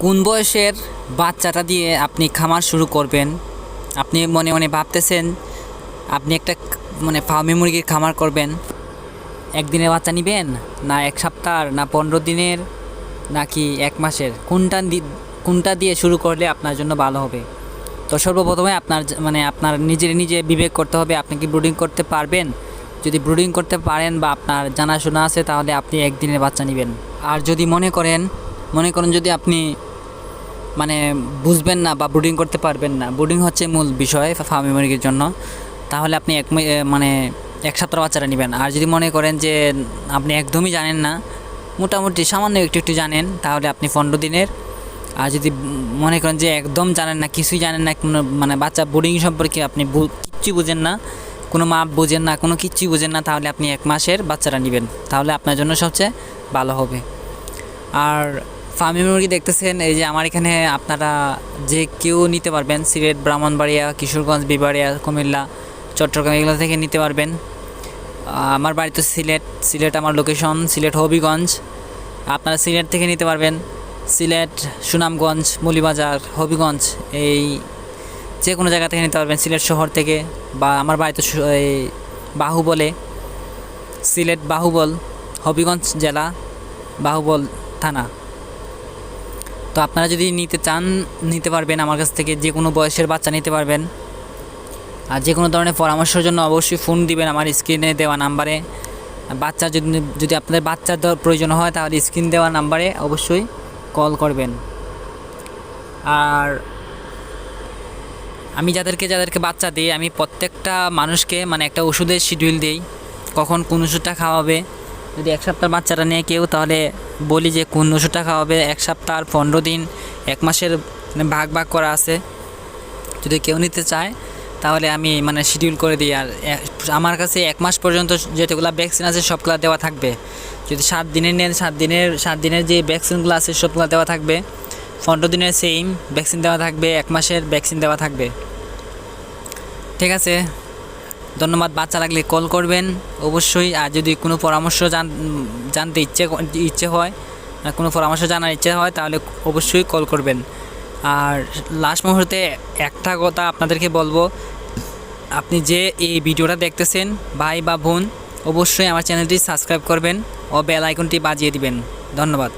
কোন বয়সের বাচ্চাটা দিয়ে আপনি খামার শুরু করবেন? আপনি মনে মনে ভাবতেছেন আপনি একটা ফার্মি মুরগির খামার করবেন। একদিনের বাচ্চা নেবেন, না এক সপ্তাহ, না 15 দিনের, নাকি এক মাসের? কোনটা দিয়ে শুরু করলে আপনার জন্য ভালো হবে? তো সর্বপ্রথমে আপনার নিজে বিবেক করতে হবে, আপনি কি ব্রুডিং করতে পারবেন। যদি ব্রুডিং করতে পারেন বা আপনার জানাশোনা আছে, তাহলে আপনি একদিনের বাচ্চা নেবেন। আর যদি মনে করেন যদি আপনি বুঝবেন না বা ব্রুডিং করতে পারবেন না, ব্রুডিং হচ্ছে মূল বিষয় ফার্মি মুরগির জন্য, তাহলে আপনি এক সপ্তাহ বাচ্চাটা নেবেন। আর যদি মনে করেন যে আপনি একদমই জানেন না, মোটামুটি সামান্য একটু জানেন, তাহলে আপনি 15 দিনের। আর যদি মনে করেন যে একদম জানেন না, কিছুই জানেন না, কোনো বাচ্চা ব্রুডিং সম্পর্কে আপনি কিচ্ছু বুঝেন না, কোনো মাপ বুঝেন না, কোনো কিচ্ছুই বুঝেন না, তাহলে আপনি এক মাসের বাচ্চাটা নেবেন, তাহলে আপনার জন্য সবচেয়ে ভালো হবে। আর ফার্মি মুরগি দেখতেছেন, এই যে আমার এখানে আপনারা যে কেউ নিতে পারবেন। সিলেট, ব্রাহ্মণবাড়িয়া, কিশোরগঞ্জ, বিবাড়িয়া, কুমিল্লা, চট্টগ্রাম এগুলো থেকে নিতে পারবেন। আমার বাড়ি তো সিলেট আমার লোকেশন সিলেট হবিগঞ্জ। আপনারা সিলেট থেকে নিতে পারবেন, সিলেট, সুনামগঞ্জ, মৌলভীবাজার, হবিগঞ্জ, এই যে কোনো জায়গা থেকে নিতে পারবেন, সিলেট শহর থেকে। বা আমার বাড়ি তো এই বাহুবলে, সিলেট বাহুবল, হবিগঞ্জ জেলা, বাহুবল থানা। তো আপনারা যদি নিতে চান নিতে পারবেন আমার কাছ থেকে, যে কোনো বয়সের বাচ্চা নিতে পারবেন। আর যে কোনো ধরনের পরামর্শের জন্য অবশ্যই ফোন দিবেন আমার স্ক্রিনে দেওয়া নাম্বারে। বাচ্চা যদি আপনাদের বাচ্চার প্রয়োজন হয়, তাহলে স্ক্রিন দেওয়া নাম্বারে অবশ্যই কল করবেন। আর আমি যাদেরকে বাচ্চা দিই, আমি প্রত্যেকটা মানুষকে একটা ওষুধের শিডিউল দিই, কখন কোন ওষুধটা খাওয়াবে। যদি এক সপ্তাহ বাচ্চাটা নেয় কেউ, তাহলে বলি যে কোন ওষুধটা খাওয়াবে। এক সপ্তাহ, 15 দিন, এক মাসের ভাগ করা আছে। যদি কেউ নিতে চায়, তাহলে আমি শিডিউল করে দিই। আর আমার কাছে 1 মাস পর্যন্ত যেগুলো ভ্যাকসিন আছে সবগুলো দেওয়া থাকবে। যদি 7 দিনের নেন, 7 দিনের যে ভ্যাকসিনগুলো আছে সবগুলো দেওয়া থাকবে। 15 দিনের সেম ভ্যাকসিন দেওয়া থাকবে, 1 মাসের ভ্যাকসিন দেওয়া থাকবে। ঠিক আছে, ধন্যবাদ। বাচ্চা লাগলে কল করবেন অবশ্যই। আর যদি কোনো পরামর্শ জানতে ইচ্ছে হয়, কোনো পরামর্শ জানার ইচ্ছে হয়, তাহলে অবশ্যই কল করবেন। আর লাস্ট মুহূর্তে একটা কথা আপনাদেরকে বলবো, আপনি যে এই ভিডিওটা দেখতেছেন ভাই বা বোন, অবশ্যই আমার চ্যানেলটি সাবস্ক্রাইব করবেন ও বেল আইকনটি বাজিয়ে দিবেন। ধন্যবাদ।